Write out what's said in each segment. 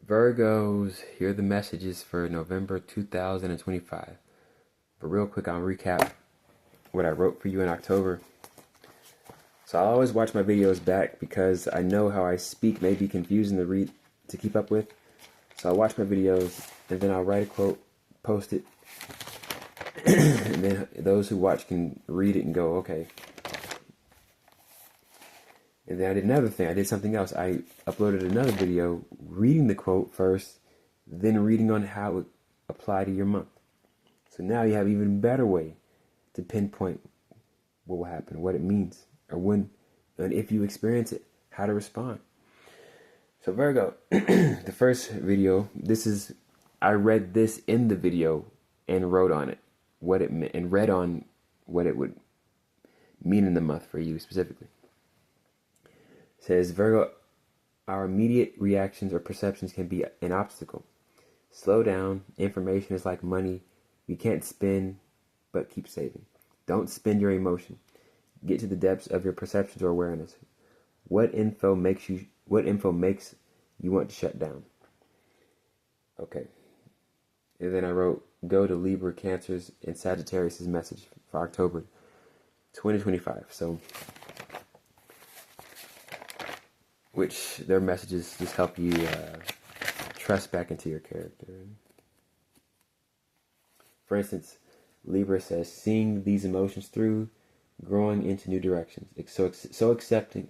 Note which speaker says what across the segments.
Speaker 1: Virgos, here are the messages for November 2025. But real quick, I'll recap what I wrote for you in October. So I always watch my videos back because I know how I speak may be confusing to read, to keep up with. So I'll watch my videos and then I'll write a quote, post it, and then those who watch can read it and go, okay. And then I did another thing. I did something else. I uploaded another video reading the quote first, then reading on how it would apply to your month. So now you have an even better way to pinpoint what will happen, what it means, or when, and if you experience it, how to respond. So Virgo, the first video, I read this in the video and wrote on it what it meant, and read on what it would mean in the month for you specifically. It says, Virgo, our immediate reactions or perceptions can be an obstacle. Slow down. Information is like money. You can't spend, but keep saving. Don't spend your emotion. Get to the depths of your perceptions or awareness. What info makes you want to shut down? Okay. And then I wrote, go to Libra, Cancer's, and Sagittarius' message for October 2025. So, which their messages just help you trust back into your character. For instance, Libra says, seeing these emotions through, growing into new directions. So accepting.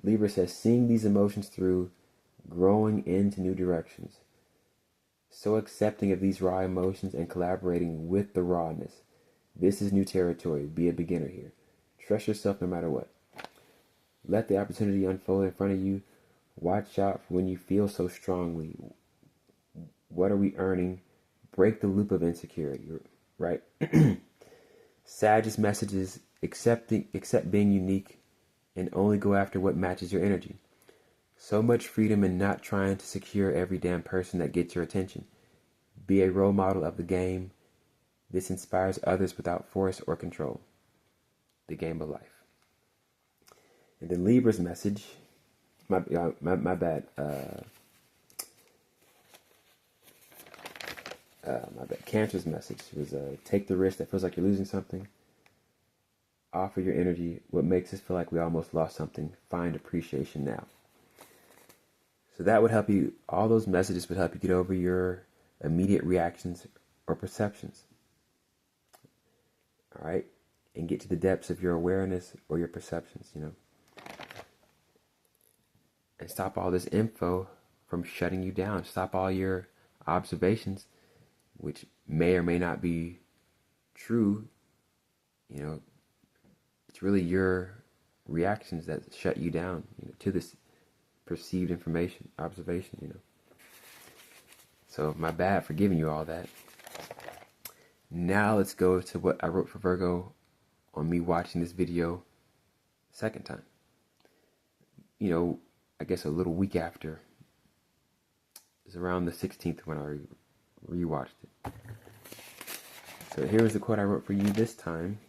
Speaker 1: Libra says, seeing these emotions through, growing into new directions. So accepting of these raw emotions and collaborating with the rawness. This is new territory. Be a beginner here. Trust yourself no matter what. Let the opportunity unfold in front of you. Watch out for when you feel so strongly. What are we earning? Break the loop of insecurity, right? Sag's messages, accept being unique and only go after what matches your energy. So much freedom in not trying to secure every damn person that gets your attention. Be a role model of the game. This inspires others without force or control. The game of life. And then Libra's message, my bad. My bad. Cancer's message was take the risk that feels like you're losing something. Offer your energy. What makes us feel like we almost lost something. Find appreciation now. So that would help you. All those messages would help you get over your immediate reactions or perceptions. All right, and get to the depths of your awareness or your perceptions. And stop all this info from shutting you down. Stop all your observations, which may or may not be true. It's really your reactions that shut you down, to this perceived information, observation, So my bad for giving you all that. Now let's go to what I wrote for Virgo on me watching this video second time. I guess a little week after. It's around the 16th when I rewatched it. So here's the quote I wrote for you this time.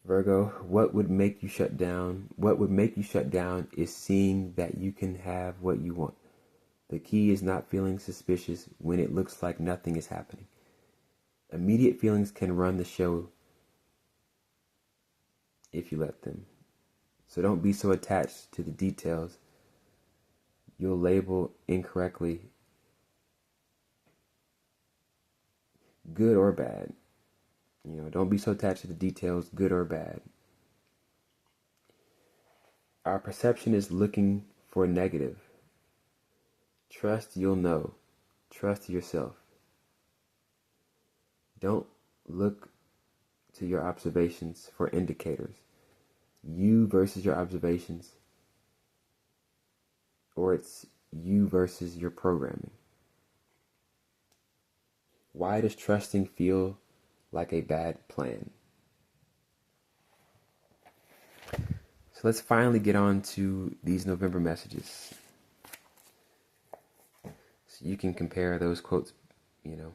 Speaker 1: Virgo, what would make you shut down? What would make you shut down is seeing that you can have what you want. The key is not feeling suspicious when it looks like nothing is happening. Immediate feelings can run the show if you let them. So don't be so attached to the details. You'll label incorrectly, good or bad. Don't be so attached to the details, good or bad. Our perception is looking for negative. Trust you'll know. Trust yourself. Don't look to your observations for indicators. You versus your observations. Or it's you versus your programming. Why does trusting feel like a bad plan? So let's finally get on to these November messages. So you can compare those quotes, Yeah,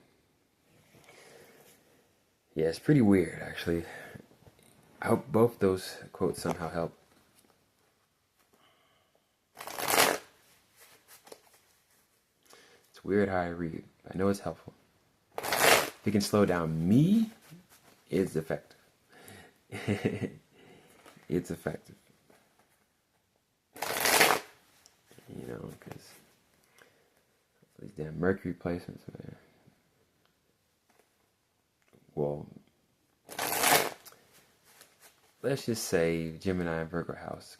Speaker 1: it's pretty weird, actually. I hope both those quotes somehow help. weird how I read. I know it's helpful. If it can slow down me, it's effective. It's effective. You know, because these damn Mercury placements, man. Well, let's just say Gemini and Virgo house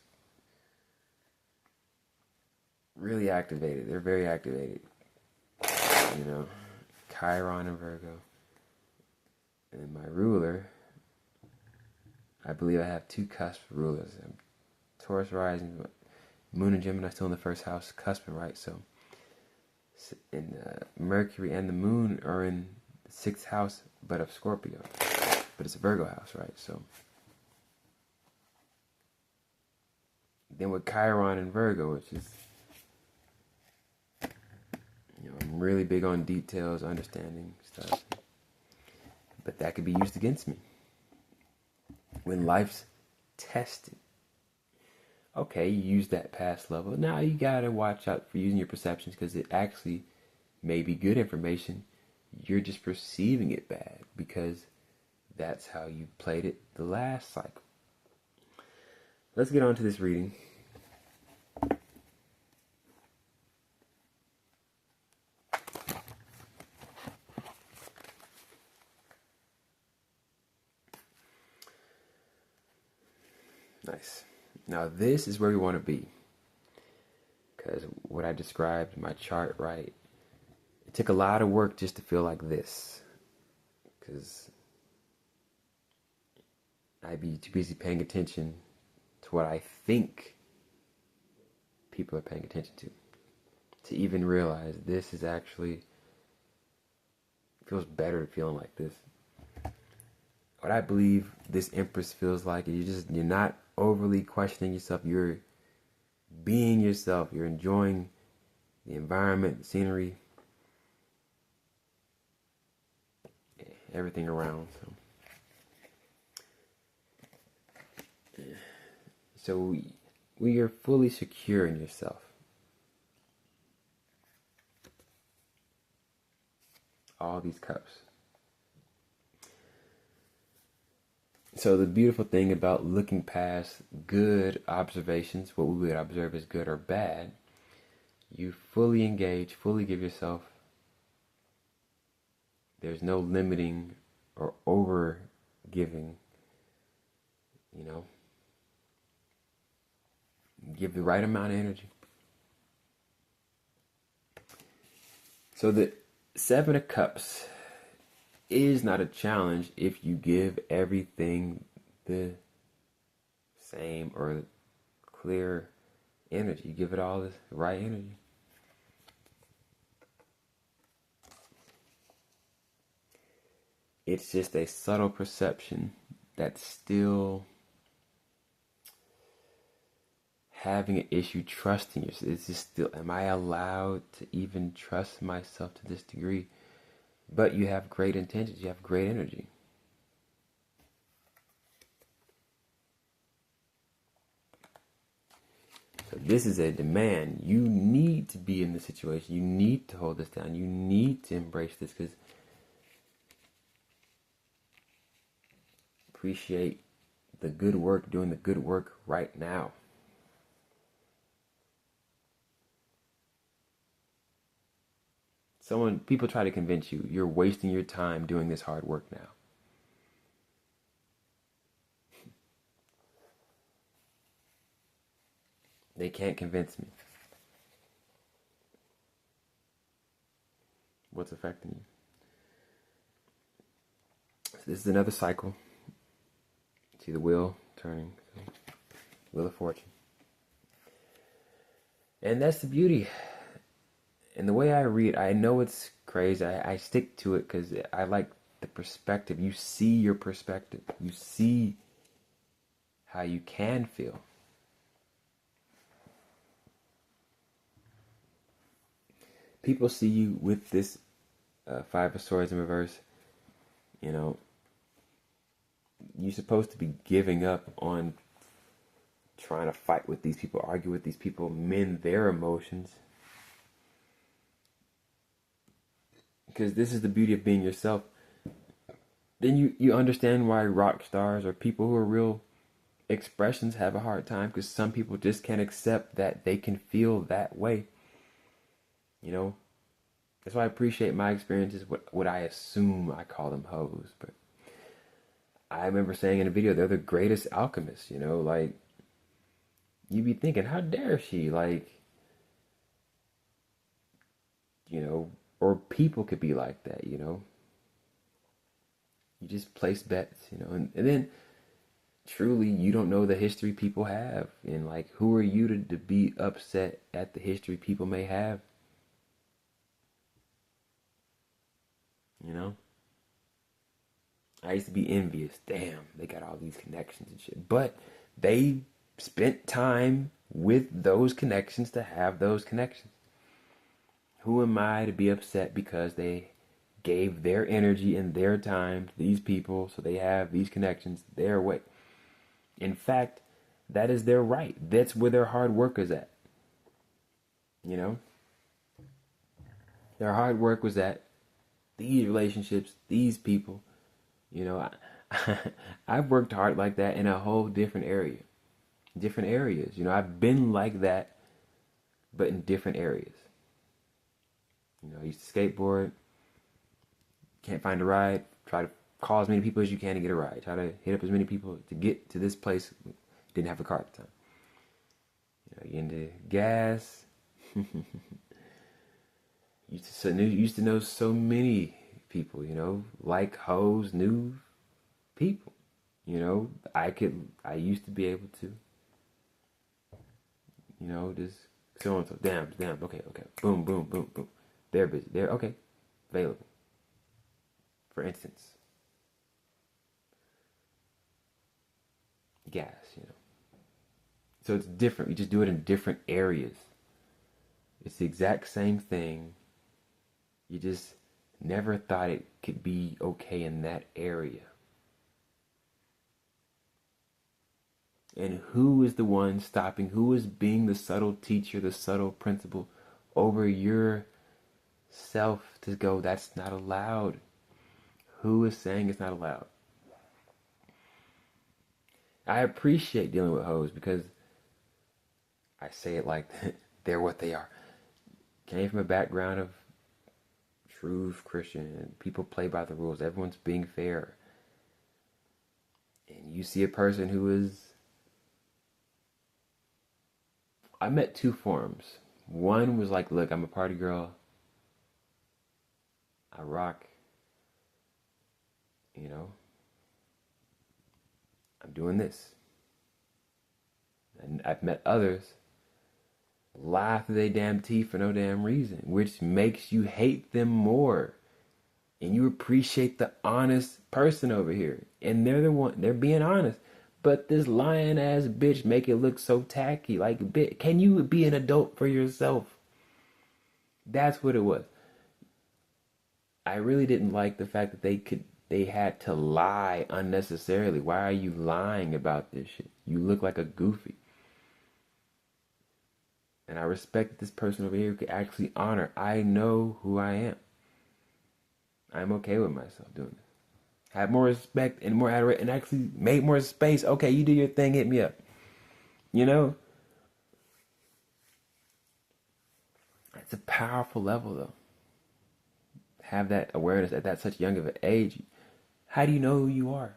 Speaker 1: really activated. They're very activated. You know, Chiron and Virgo. And my ruler, I believe I have 2 cusp rulers. Taurus rising, Moon and Gemini still in the first house, cusping, right? So, and Mercury and the Moon are in the 6th house, but of Scorpio. But it's a Virgo house, right? So, then with Chiron and Virgo, which is, you know, I'm really big on details, understanding stuff. But that could be used against me when life's tested. Okay, you use that past level. Now you gotta watch out for using your perceptions, because it actually may be good information. You're just perceiving it bad because that's how you played it the last cycle. Let's get on to this reading. Nice. Now this is where we want to be, because what I described, my chart, right, it took a lot of work just to feel like this, because I'd be too busy paying attention to what I think people are paying attention to even realize this is actually, feels better feeling like this. What I believe this Empress feels like is you're not overly questioning yourself. You're being yourself. You're enjoying the environment, the scenery, everything around. So we are fully secure in yourself. All these cups. So the beautiful thing about looking past good observations, what we would observe as good or bad, you fully engage, fully give yourself. There's no limiting or over giving. You know, give the right amount of energy. So the 7 of Cups is not a challenge if you give everything the same or clear energy. You give it all the right energy. It's just a subtle perception that's still having an issue trusting yourself. It's just still, am I allowed to even trust myself to this degree? But you have great intentions. You have great energy. So this is a demand. You need to be in this situation. You need to hold this down. You need to embrace this, because appreciate the good work, doing the good work right now. People try to convince you you're wasting your time doing this hard work now. They can't convince me. What's affecting you? So this is another cycle. See the wheel turning. Wheel of Fortune. And that's the beauty. And the way I read, I know it's crazy. I stick to it because I like the perspective. You see your perspective. You see how you can feel. People see you with this 5 of Swords in reverse. You know, you're supposed to be giving up on trying to fight with these people, argue with these people, mend their emotions. because this is the beauty of being yourself. Then you understand why rock stars or people who are real expressions have a hard time, because some people just can't accept that they can feel that way. You know, that's why I appreciate my experiences. What I assume I call them hoes, but I remember saying in a video they're the greatest alchemists. You know, like you be thinking, how dare she? Like, you know, or people could be like that. You know, you just place bets. You know, and then truly you don't know the history people have, and like who are you to be upset at the history people may have? You know, I used to be envious. Damn, they got all these connections and shit. But they spent time with those connections to have those connections. Who am I to be upset because they gave their energy and their time to these people so they have these connections their way? In fact, that is their right. That's where their hard work is at. You know? Their hard work was at these relationships, these people. You know, I've worked hard like that in a whole different area. Different areas. You know, I've been like that, but in different areas. You know, I used to skateboard, can't find a ride, try to call as many people as you can to get a ride. Try to hit up as many people to get to this place. Didn't have a car at the time. You know, you into gas. Used to know so many people, you know, like hoes, knew people. You know, I used to be able to, you know, just so and so. Damn, okay. Boom, boom, boom, boom. They're busy. They're okay. Available. For instance, gas, you know. So it's different. We just do it in different areas. It's the exact same thing. You just never thought it could be okay in that area. And who is the one stopping? Who is being the subtle teacher, the subtle principal over your self to go, that's not allowed? Who is saying it's not allowed? I appreciate dealing with hoes because I say it like they're what they are. Came from a background of true Christian. People play by the rules. Everyone's being fair. And you see a person who is... I met two forms. One was like, look, I'm a party girl. I rock. You know. I'm doing this. And I've met others lie through their damn teeth for no damn reason, which makes you hate them more. And you appreciate the honest person over here. And they're the one, they're being honest. But this lying ass bitch make it look so tacky. Like, bitch, can you be an adult for yourself? That's what it was. I really didn't like the fact that they had to lie unnecessarily. Why are you lying about this shit? You look like a goofy. And I respect this person over here who could actually honor. I know who I am. I'm okay with myself doing this. Have more respect and more adoration and actually make more space. Okay, you do your thing, hit me up. You know? It's a powerful level though. Have that awareness at that such young of an age. How do you know who you are?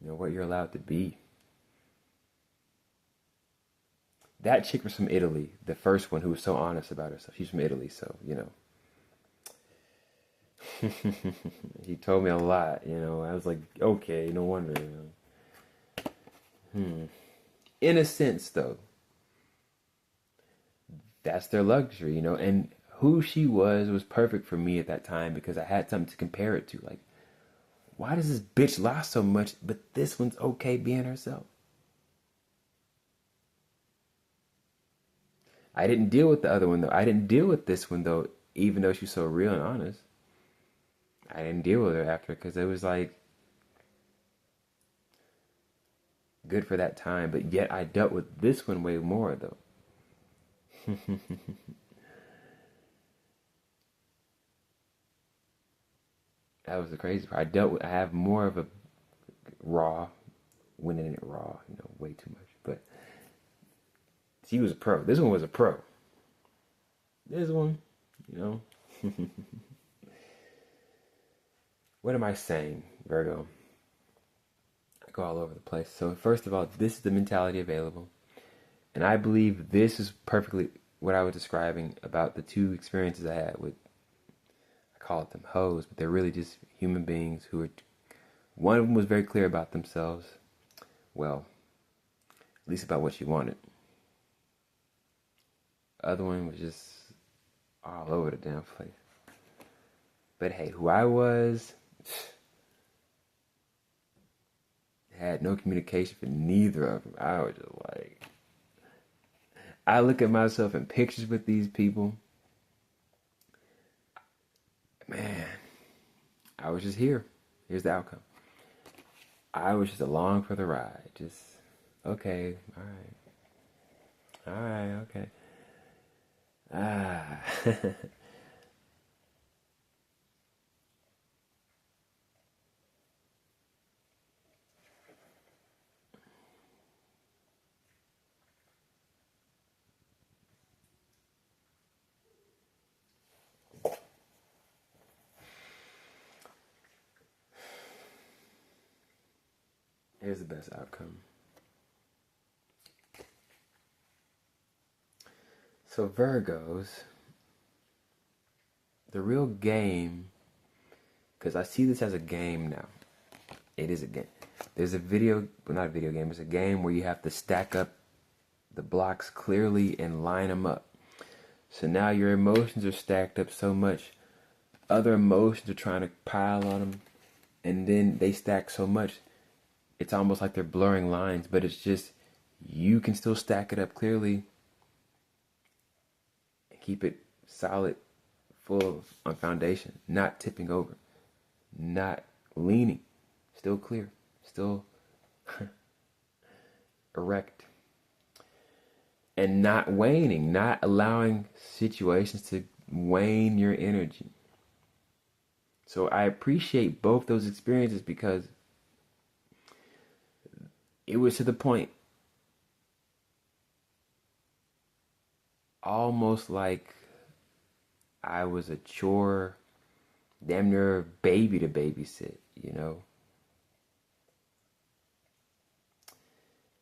Speaker 1: You know what you're allowed to be. That chick was from Italy. The first one who was so honest about herself. She's from Italy, so, you know. He told me a lot, you know. I was like, okay, no wonder, you know. In a sense, though, that's their luxury, you know. And who she was perfect for me at that time because I had something to compare it to. Like, why does this bitch lie so much, but this one's okay being herself? I didn't deal with the other one, though. I didn't deal with this one, though, even though she's so real and honest. I didn't deal with her after because it was like good for that time, but yet I dealt with this one way more, though. That was the crazy part. I have more of a raw, winning it raw, way too much. But she was a pro. This one was a pro. This one, you know. What am I saying, Virgo? I go all over the place. So first of all, this is the mentality available. And I believe this is perfectly what I was describing about the two experiences I had with, I call it them hoes, but they're really just human beings who are, one of them was very clear about themselves. Well, at least about what she wanted. The other one was just all over the damn place. But hey, who I was, had no communication for neither of them. I was just like, I look at myself in pictures with these people. Man, I was just here. Here's the outcome. I was just along for the ride. Just, okay, all right, okay. Here's the best outcome. So Virgos, the real game, because I see this as a game now. It is a game. There's a video, well, not a video game, it's a game where you have to stack up the blocks clearly and line them up. So now your emotions are stacked up so much, other emotions are trying to pile on them, and then they stack so much, it's almost like they're blurring lines, but it's just, you can still stack it up clearly and keep it solid, full on foundation, not tipping over, not leaning, still clear, still erect, and not waning, not allowing situations to wane your energy. So I appreciate both those experiences because it was to the point almost like I was a chore, damn near a baby to babysit,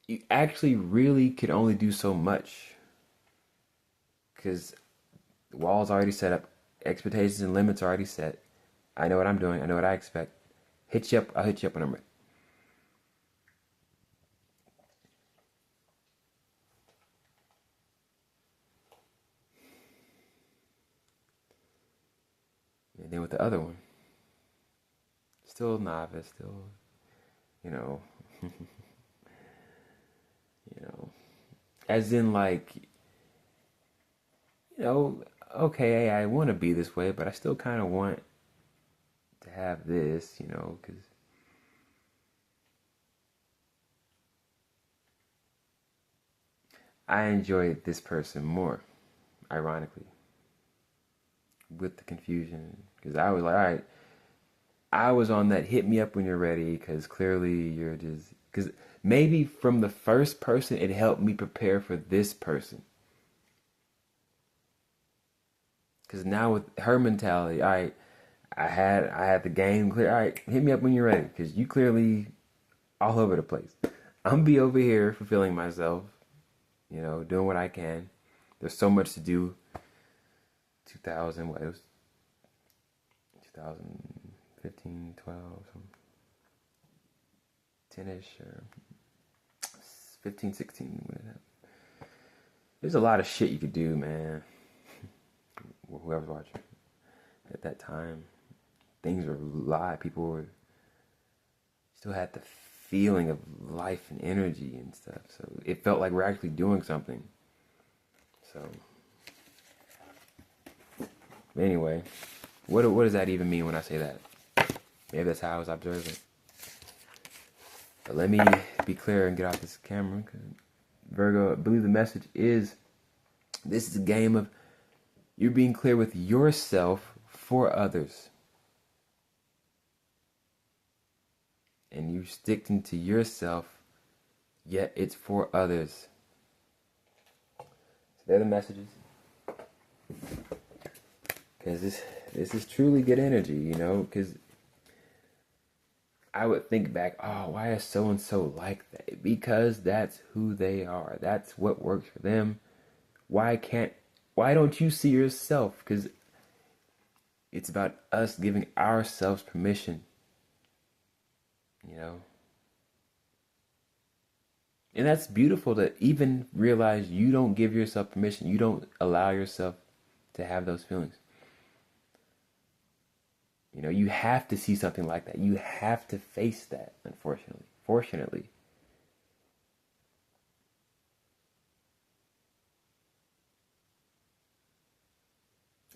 Speaker 1: You actually really could only do so much because the wall's already set up, expectations and limits are already set. I know what I'm doing, I know what I expect. Hit you up, I'll hit you up when I'm ready. And then with the other one, still novice, still, as in like, okay, I want to be this way, but I still kind of want to have this, because I enjoy this person more, ironically, with the confusion, because I was like, all right, I was on that hit me up when you're ready, because clearly you're just, because maybe from the first person, it helped me prepare for this person. Because now with her mentality, I had the game clear. All right, hit me up when you're ready, because you clearly all over the place. I'm be over here fulfilling myself, doing what I can. There's so much to do. 2000, what it was, 2015, 12, 10-ish, or 15, 16, when it happened. There's a lot of shit you could do, man. Whoever's watching. At that time, things were live. People were still had the feeling of life and energy and stuff. So it felt like we're actually doing something. So anyway, what does that even mean when I say that? Maybe that's how I was observing. But let me be clear and get off this camera. Virgo, I believe the message is This is a game of you're being clear with yourself for others. And you're sticking to yourself, yet it's for others. So they're the messages. Because this is truly good energy, you know, because I would think back, oh, why is so-and-so like that? Because that's who they are. That's what works for them. Why don't you see yourself? Because it's about us giving ourselves permission, you know. And that's beautiful to even realize you don't give yourself permission. You don't allow yourself to have those feelings. You know, you have to see something like that. You have to face that, unfortunately. Fortunately.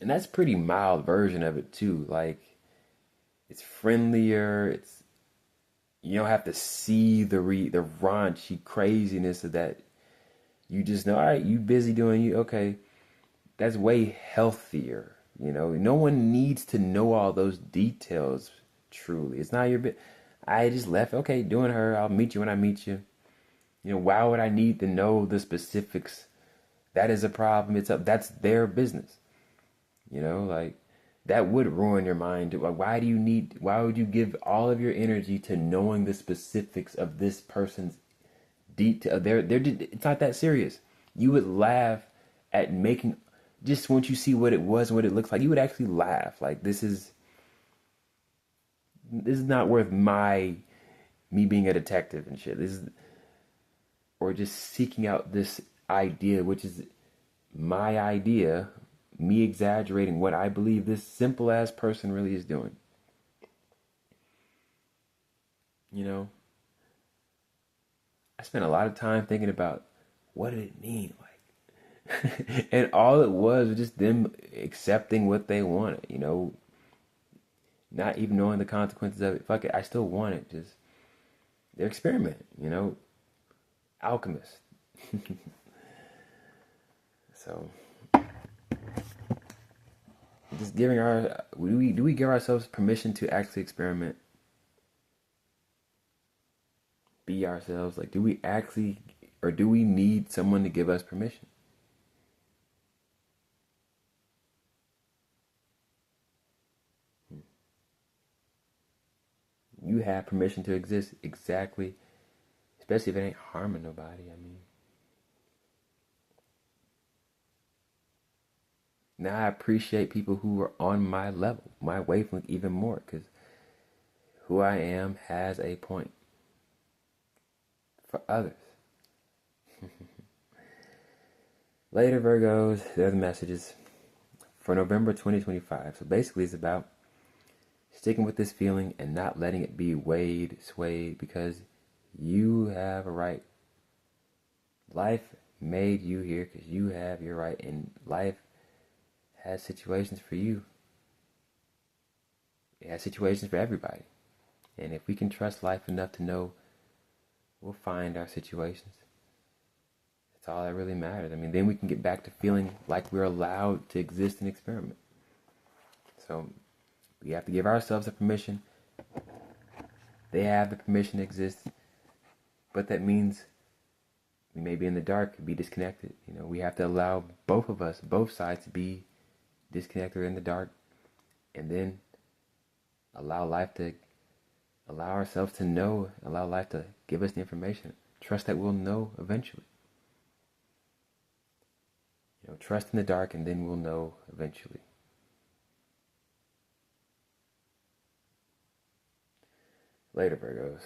Speaker 1: And that's a pretty mild version of it too. Like, it's friendlier. It's, you don't have to see the raunchy craziness of that. You just know, all right, you busy doing you. Okay, that's way healthier. You know, no one needs to know all those details. Truly, it's not your bit. I just left. Okay, doing her. I'll meet you when I meet you. You know, why would I need to know the specifics? That is a problem. That's their business. You know, like that would ruin your mind. Like, why would you give all of your energy to knowing the specifics of this person's detail? It's not that serious. You would laugh at making, just once you see what it was and what it looks like, you would actually laugh. Like, this is not worth me being a detective and shit. Or just seeking out this idea, which is my idea, me exaggerating what I believe this simple ass person really is doing. You know, I spent a lot of time thinking about what did it mean, like, and all it was just them accepting what they wanted. You know, not even knowing the consequences of it. Fuck it, I still want it. Just their experiment. You know, alchemist. So, just giving do we give ourselves permission to actually experiment? Be ourselves? Like, do we actually, or do we need someone to give us permission? You have permission to exist exactly, especially if it ain't harming nobody. I mean, now I appreciate people who are on my level, my wavelength even more, because who I am has a point for others. Later, Virgos, there's the messages for November 2025. So basically, it's about sticking with this feeling and not letting it be swayed, because you have a right. Life made you here because you have your right, and life has situations for you. It has situations for everybody. And if we can trust life enough to know we'll find our situations, that's all that really matters. I mean, then we can get back to feeling like we're allowed to exist and experiment. So we have to give ourselves the permission. They have the permission to exist. But that means we may be in the dark, be disconnected. You know, we have to allow both of us, both sides, to be disconnected or in the dark, and then allow ourselves to know, allow life to give us the information. Trust that we'll know eventually. You know, trust in the dark, and then we'll know eventually. Later, Virgos.